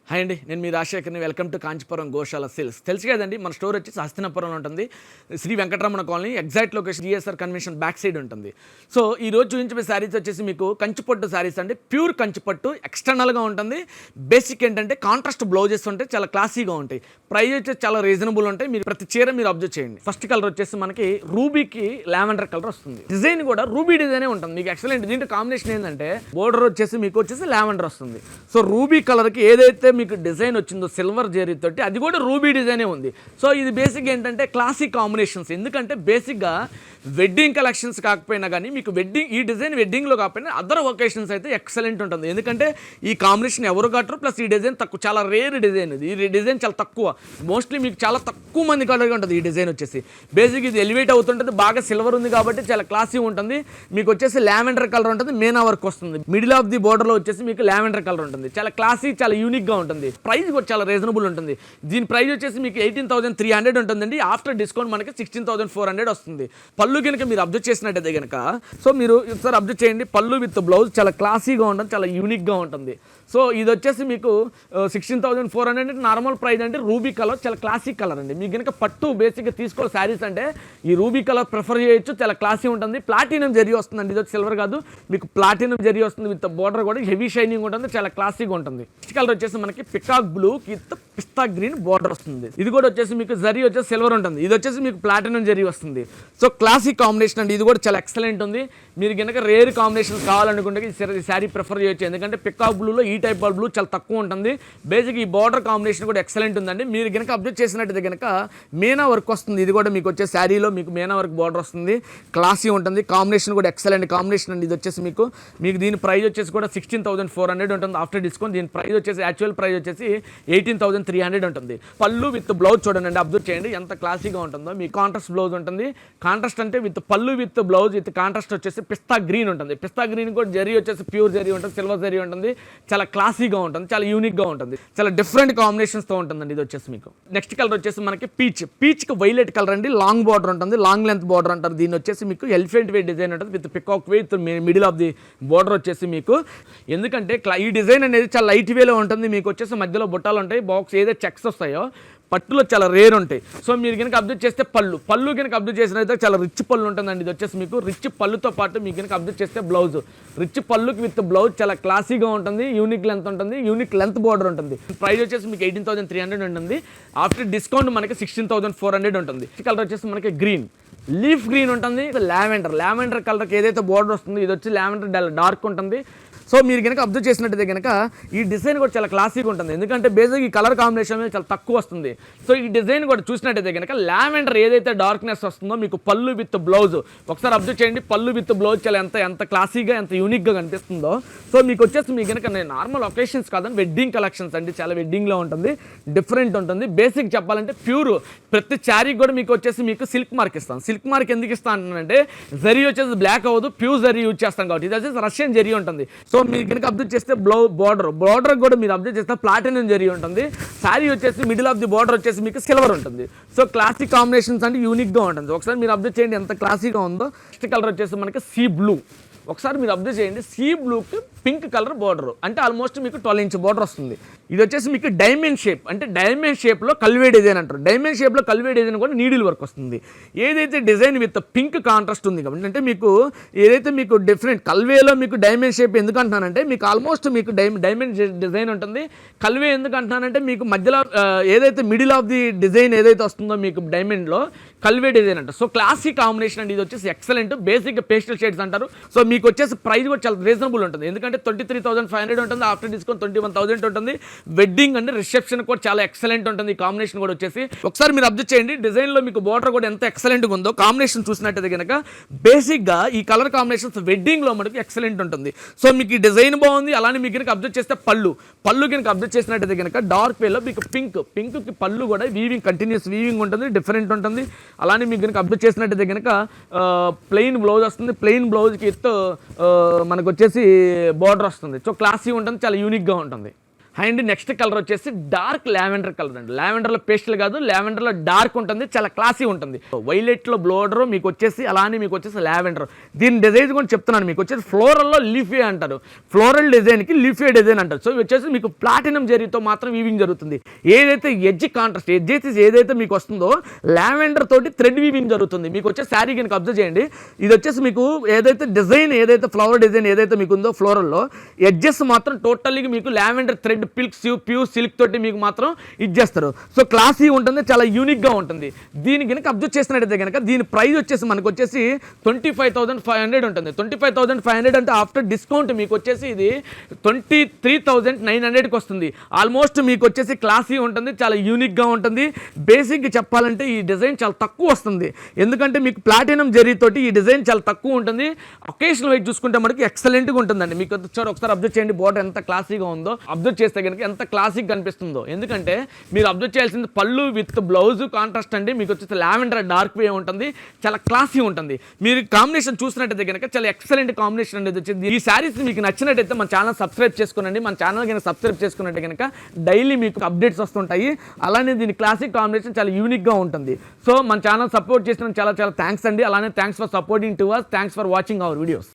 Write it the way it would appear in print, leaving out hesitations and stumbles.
Hi అండి, నేను మీ రాజశేఖర్ని. Welcome to Kanchipuram Goshala sales. తెలుసు కదండి, మన స్టోర్ వచ్చేసి హస్తినాపురంలో ఉంటుంది. Shri Venkataramana colony, exact location GSR convention back side ఉంటుంది. సో ఈ రోజు చూపించే శారీస్ వచ్చేసి మీకు కంచిపట్టు శారీస్ అండి. ప్యూర్ కంచిపట్టు, ఎక్స్టర్నల్గా ఉంటుంది. బేసిక్ ఏంటంటే కాంట్రాస్ట్ బ్లౌజెస్ ఉంటాయి, చాలా క్లాసీగా ఉంటాయి. ప్రైస్ వచ్చేసి చాలా రీజనబుల్ ఉంటాయి. మీరు ప్రతి చీర మీరు అబ్జర్వ్ చేయండి. ఫస్ట్ కలర్ వచ్చేసి మనకి రూబీకి లావెండర్ కలర్ వస్తుంది. డిజైన్ కూడా రూబీ డిజైనే ఉంటుంది. మీకు ఎక్సలెంట్. దీంట్లో కాంబినేషన్ ఏంటంటే బోర్డర్ వచ్చేసి మీకు వచ్చేసి లావెండర్ వస్తుంది. సో రూబీ కలర్కి ఏదైతే మీకు డిజైన్ వచ్చిందో సిల్వర్ జెరీ తోటి, అది కూడా రూబీ డిజైనే ఉంది. సో ఇది బేసిక్ ఏంటంటే క్లాసిక్ కాంబినేషన్స్. ఎందుకంటే బేసిక్గా వెడ్డింగ్ కలెక్షన్స్ కాకపోయినా కానీ మీకు ఈ డిజైన్ వెడ్డింగ్లో కాకపోయినా అదర్ ఒకేషన్స్ అయితే ఎక్సలెంట్ ఉంటుంది. ఎందుకంటే ఈ కాంబినేషన్ ఎవరు కట్టరు, ప్లస్ ఈ డిజైన్ తక్కువ, చాలా రేర్ డిజైన్ ఇది. ఈ డిజైన్ చాలా తక్కువ, మోస్ట్లీ మీకు చాలా తక్కువ మంది కలర్గా ఉంటుంది. ఈ డిజైన్ వచ్చేసి బేసిక్ ఇది ఎలివేట్ అవుతుంటుంది. బాగా సిల్వర్ ఉంది కాబట్టి చాలా క్లాసీ ఉంటుంది. మీకు వచ్చేసి లావెండర్ కలర్ ఉంటుంది, మేనా వర్క్ వస్తుంది. మిడిల్ ఆఫ్ ది బోర్డర్లో వచ్చేసి మీకు లావెండర్ కలర్ ఉంటుంది. చాలా క్లాసీ, చాలా యూనిక్గా ఉంటుంది. ప్రైస్ కూడా చాలా రీజనబుల్ ఉంటుంది. దీని ప్రైస్ వచ్చేసి మీకు 18,300 ఉంటుందండి. ఆఫ్టర్ డిస్కౌంట్ మనకి 16,400 వస్తుంది. పళ్ళు కనుక మీరు అబ్జర్వ్ చేసినట్టయితే కనుక, సో మీరు ఒకసారి అబ్జర్వ్ చేయండి. పళ్ళు విత్ బ్లౌజ్ చాలా క్లాసీగా ఉంటుంది, చాలా యూనిక్గా ఉంటుంది. సో ఇది వచ్చేసి మీకు 16,400 నార్మల్ ప్రైస్ అంటే. రూబీ కలర్ చాలా క్లాసిక్ కలర్ అండి. మీకు కనుక పట్టు బేసిక్గా తీసుకోవాలి శారీస్ అంటే ఈ రూబీ కలర్ ప్రిఫర్ చేయొచ్చు. చాలా క్లాసీ ఉంటుంది. ప్లాటినం జరీ వస్తుందండి. ఇది వచ్చి సిల్వర్ కాదు, మీకు ప్లాటినం జరీ వస్తుంది. విత్ బోర్డర్ కూడా హెవీ షైనింగ్ ఉంటుంది, చాలా క్లాసీగా ఉంటుంది. నెక్స్ట్ కలర్ వచ్చేసి మనకి peacock blue with pista green border వస్తుంది. ఇది కూడా వచ్చేసి మీకు జరీ వచ్చేసి సిల్వర్ ఉంటుంది. ఇది వచ్చేసి మీకు ప్లాటినం జరీ వస్తుంది. సో క్లాసిక్ కాంబినేషన్ అండి. ఇది కూడా చాలా ఎక్సలెంట్ ఉంది. మీరు కనుక రేర్ కాంబినేషన్ కావాలనుకుంటే ఈ శారీ ప్రిఫర్ చేయొచ్చు. ఎందుకంటే పికాక్ బ్లూలో ఈ టైప్ ఆఫ్ బ్లూ చాలా తక్కువ ఉంటుంది. బేసిక్ ఈ బార్డర్ కాంబినేషన్ కూడా ఎక్సలెంట్ ఉందండి. మీరు కనుక అబ్జర్వ్ చేసినట్టయితే కనుక మేనా వర్క్ వస్తుంది. ఇది కూడా మీకు వచ్చే శారీలో మీకు మేనా వర్క్ బార్డర్ వస్తుంది. క్లాసీ ఉంటుంది. కాంబినేషన్ కూడా ఎక్సలెంట్ కాంబినేషన్ అండి. ఇది వచ్చేసి మీకు దీని ప్రైస్ వచ్చేసి కూడా 16,400 ఉంటుంది ఆఫ్టర్ డిస్కౌంట్. దీని ప్రైస్ వచ్చేసి యాక్చువల్ ప్రైస్ వచ్చేసి 18,300 ఉంటుంది. పళ్ళు విత్ బ్లౌజ్ చూడండి, అబ్జర్వ్ చేయండి ఎంత క్లాసీగా ఉంటుందో. మీ కాంట్రాస్ట్ బ్లౌజ్ ఉంటుంది. కాంట్రాస్ట్ అంటే విత్ పళ్ళు విత్ బ్లౌజ్ విత్ కాంట్రాస్ట్ వచ్చేసి పిస్తా గ్రీన్ ఉంటుంది. పిస్తా గ్రీన్ కూడా జరీ వచ్చేసి ప్యూర్ జరీ ఉంటుంది, సిల్వర్ జరీ ఉంటుంది. చాలా క్లాసీగా ఉంటుంది, చాలా యూనిక్గా ఉంటుంది. చాలా డిఫరెంట్ కాంబినేషన్స్తో ఉంటుందండి. ఇది వచ్చేసి మీకు నెక్స్ట్ కలర్ వచ్చేసి మనకి పీచ్కి వైలెట్ కలర్ అండి. లాంగ్ బార్డర్ ఉంటుంది, లాంగ్ లెంత్ బార్డర్ అంటారు. దీని వచ్చేసి మీకు ఎలిఫెంట్ వే డిజైన్ ఉంటుంది with peacock way with middle of the border వచ్చేసి మీకు. ఎందుకంటే ఈ డిజైన్ అనేది చాలా లైట్ వేలో ఉంటుంది. మీకు వచ్చేసి మధ్యలో బుట్టాలు ఉంటాయి. బాక్స్ ఏదైతే చెక్స్ వస్తాయో పట్టులో చాలా రేర్ ఉంటాయి. సో మీరు కనుక అబ్జర్వ్ చేస్తే పళ్ళు కనుక అబ్జర్వ్ చేసినైతే చాలా రిచ్ పళ్ళు ఉంటుందండి. ఇది వచ్చేసి మీకు రిచ్ పళ్ళుతో పాటు మీకు కనుక అబ్జర్వ్ చేస్తే బ్లౌజ్ రిచ్ పళ్ళుకి విత్ బ్లౌజ్ చాలా క్లాసీగా ఉంటుంది. యూనిక్ లెంత్ ఉంటుంది, యూనిక్ లెంత్ బార్డర్ ఉంటుంది. ప్రైస్ వచ్చేసి మీకు 18,300 ఉంటుంది. ఆఫ్టర్ డిస్కౌంట్ మనకి 16,400 ఉంటుంది. కలర్ వచ్చేసి మనకి గ్రీన్, లీఫ్ గ్రీన్ ఉంటుంది. లావెండర్ కలర్కి ఏదైతే బార్డర్ వస్తుందో ఇది వచ్చి లావెండర్ డార్క్ ఉంటుంది. సో మీరు కనుక అబ్జర్వ్ చేసినట్టయితే కనుక ఈ డిజైన్ కూడా చాలా క్లాసీగా ఉంటుంది. ఎందుకంటే బేసిక్ ఈ కలర్ కాంబినేషన్ అనేది చాలా తక్కువ వస్తుంది. సో ఈ డిజైన్ కూడా చూసినట్టయితే కనుక లావెండర్ ఏదైతే డార్క్నెస్ వస్తుందో మీకు పళ్ళు విత్ బ్లౌజ్ ఒకసారి అబ్జర్వ్ చేయండి. పళ్ళు విత్ బ్లౌజ్ చాలా ఎంత క్లాసీగా, ఎంత యూనిక్గా కనిపిస్తుందో. సో మీకు వచ్చేసి మీకు కనుక నార్మల్ ఒకేషన్స్ కాదని వెడ్డింగ్ కలెక్షన్స్ అండి. చాలా వెడ్డింగ్లో ఉంటుంది, డిఫరెంట్ ఉంటుంది. బేసిక్ చెప్పాలంటే ప్యూర్ ప్రతి శారీకి కూడా మీకు వచ్చేసి మీకు సిల్క్ మార్క్ ఇస్తాను. సిల్క్ మార్క్ ఎందుకు ఇస్తాను అంటే జరీ వచ్చేసి బ్లాక్ అవ్వదు, ప్యూర్ జరీ యూజ్ చేస్తాం కాబట్టి. ఇది వచ్చేసి రష్యన్ జరీ ఉంటుంది. సో మీరు కనుక అబ్జర్వ్ చేస్తే బార్డర్ కూడా మీరు అబ్జర్వ్ చేస్తే ప్లాటినం జరీ ఉంటుంది. శారీ వచ్చేసి మిడిల్ ఆఫ్ ది బార్డర్ వచ్చేసి మీకు సిల్వర్ ఉంటుంది. సో క్లాసిక్ కాంబినేషన్స్ అంటే యూనిక్గా ఉంటుంది. ఒకసారి మీరు అబ్జర్వ్ చేయండి ఎంత క్లాసీగా ఉందో. నెక్స్ట్ కలర్ వచ్చేసి మనకి సీ బ్లూ. ఒకసారి మీరు అబ్జర్వ్ చేయండి. సీ బ్లూకి పింక్ కలర్ బార్డర్ అంటే ఆల్మోస్ట్ మీకు 12 ఇంచ్ బార్డర్ వస్తుంది. ఇది వచ్చేసి మీకు డైమండ్ షేప్ అంటే డైమండ్ షేప్లో కల్వే డిజైన్ అంటారు. డైమండ్ షేప్లో కల్వే డిజైన్ కూడా నీడిల్ వర్క్ వస్తుంది. ఏదైతే డిజైన్ విత్ పింక్ కాంట్రాస్ట్ ఉంది కాబట్టి అంటే మీకు ఏదైతే మీకు డిఫరెంట్ కల్వేలో మీకు డైమండ్ షేప్ ఎందుకు అంటున్నానంటే మీకు ఆల్మోస్ట్ మీకు డైమండ్ డిజైన్ ఉంటుంది. కల్వే ఎందుకు అంటున్నానంటే మీకు మధ్యలో ఏదైతే మిడిల్ ఆఫ్ ది డిజైన్ ఏదైతే వస్తుందో మీకు డైమండ్లో కల్వే డిజైన్ అంటారు. సో క్లాసిక్ కాంబినేషన్ అండి. ఇది వచ్చేసి ఎక్సలెంట్. బేసిక్ పేస్టల్ షేడ్స్ అంటారు. సో మీకు వచ్చేసి ప్రైస్ కూడా చాలా రీజనబుల్ ఉంటుంది. ఎందుకంటే 23,500 ఉంటుంది. ఆఫ్టర్ డిస్కౌంట్ 21,000 ఉంటుంది. వెడ్డింగ్ అంటే రిసెప్షన్ కూడా చాలా ఎక్సలెంట్ ఉంటుంది. ఈ కాంబినేషన్ కూడా వచ్చేసి ఒకసారి మీరు అబ్జర్వ్ చేయండి. డిజైన్లో మీకు బార్డర్ కూడా ఎంత ఎక్సలెంట్గా ఉందో. కాంబినేషన్ చూసినట్టయితే కనుక బేసిక్గా ఈ కలర్ కాంబినేషన్స్ వెడ్డింగ్లో మనకి ఎక్సలెంట్ ఉంటుంది. సో మీకు ఈ డిజైన్ బాగుంది. అలానే మీకు కనుక అబ్జర్వ్ చేస్తే పళ్ళు కనుక అబ్జర్వ్ చేసినట్టయితే కనుక డార్క్ వేలో మీకు పింక్కి పళ్ళు కూడా వీవింగ్ కంటిన్యూస్ వీవింగ్ ఉంటుంది, డిఫరెంట్ ఉంటుంది. అలానే మీకు కనుక అబ్జర్వ్ చేసినట్టయితే కనుక ప్లెయిన్ బ్లౌజ్ వస్తుంది. ప్లెయిన్ బ్లౌజ్కి మనకు వచ్చేసి బార్డర్ వస్తుంది. సో క్లాసీ ఉంటుంది, చాలా యూనిక్గా ఉంటుంది. అండ్ నెక్స్ట్ కలర్ వచ్చేసి డార్క్ లావెండర్ కలర్ అండి. లావెండర్లో పేస్టల్ కాదు, లావెండర్లో డార్క్ ఉంటుంది, చాలా క్లాసీ ఉంటుంది. వైలెట్లో బ్లోడర్ మీకు వచ్చేసి అలానే మీకు వచ్చేసి లావెండర్. దీని డిజైన్ కూడా చెప్తున్నాను, మీకు వచ్చేసి ఫ్లోరల్లో లీఫే అంటారు, ఫ్లోరల్ డిజైన్కి లీఫే డిజైన్ అంటారు. సో ఇవి వచ్చేసి మీకు ప్లాటినం జరీతో మాత్రం వీవింగ్ జరుగుతుంది. ఏదైతే ఎడ్జ్ కాంట్రాస్ట్ ఎడ్జెస్ ఏదైతే మీకు వస్తుందో లావెండర్ తోటి థ్రెడ్ వీవింగ్ జరుగుతుంది. మీకు వచ్చే శారీ కనుక అబ్జర్వ్ చేయండి, ఇది వచ్చేసి మీకు ఏదైతే డిజైన్ ఏదైతే ఫ్లవర్ డిజైన్ ఏదైతే మీకు ఉందో ఫ్లోరల్లో ఎడ్జెస్ మాత్రం టోటల్లీ మీకు లావెండర్ థ్రెడ్ ప్యూర్ సిల్క్ తోటి మీకు మాత్రం ఇచ్చేస్తారు. సో క్లాసీ ఉంటుంది, చాలా యూనిక్గా ఉంటుంది. దీని కనుక అబ్జర్వ్ చేసినట్టయితే కనుక దీని ప్రైస్ వచ్చేసి మనకు వచ్చేసి 25,500 ఉంటుంది. 25,500 అంటే ఆఫ్టర్ డిస్కౌంట్ మీకు వచ్చేసి ఇది 23,900కి వస్తుంది. ఆల్మోస్ట్ మీకు వచ్చేసి క్లాసీ ఉంటుంది, చాలా యూనిక్గా ఉంటుంది. బేసిక్గా చెప్పాలంటే ఈ డిజైన్ చాలా తక్కువ వస్తుంది, ఎందుకంటే మీకు ప్లాటినం జరీతోటి ఈ డిజైన్ చాలా తక్కువ ఉంటుంది. ఒకేషనల్ వైజ్ చూసుకుంటే మనకి ఎక్సలెంట్గా ఉంటుందండి. మీకు ఒకసారి అబ్జర్వ్ చేయండి, బోర్డర్ ఎంత క్లాసీగా ఉందో, అబ్జర్వ్ చేస్తే కనుక ఎంత క్లాసిక్ కనిపిస్తుందో. ఎందుకంటే మీరు అబ్జర్వ్ చేయాల్సింది పళ్ళు విత్ బ్లౌజ్ కాంట్రాస్ట్ అండి. మీకు వచ్చేసి లావెండర్ డార్క్ వే ఉంటుంది, చాలా క్లాసీ ఉంటుంది. మీరు కాంబినేషన్ చూసినట్టయితే కనుక చాలా ఎక్సలెంట్ కాంబినేషన్ అనేది వచ్చింది. ఈ శారీస్ మీకు నచ్చినట్టయితే మన ఛానల్ సబ్స్క్రైబ్ చేసుకోనండి. మన ఛానల్ కనుక సబ్స్క్రైబ్ చేసుకున్నట్టే కనుక డైలీ మీకు అప్డేట్స్ వస్తుంటాయి. అలానే దీని క్లాసిక్ కాంబినేషన్ చాలా యూనిక్గా ఉంటుంది. సో మన ఛానల్ సపోర్ట్ చేసిన చాలా చాలా థ్యాంక్స్ అండి. అలానే thanks for supporting to us, thanks for watching our videos.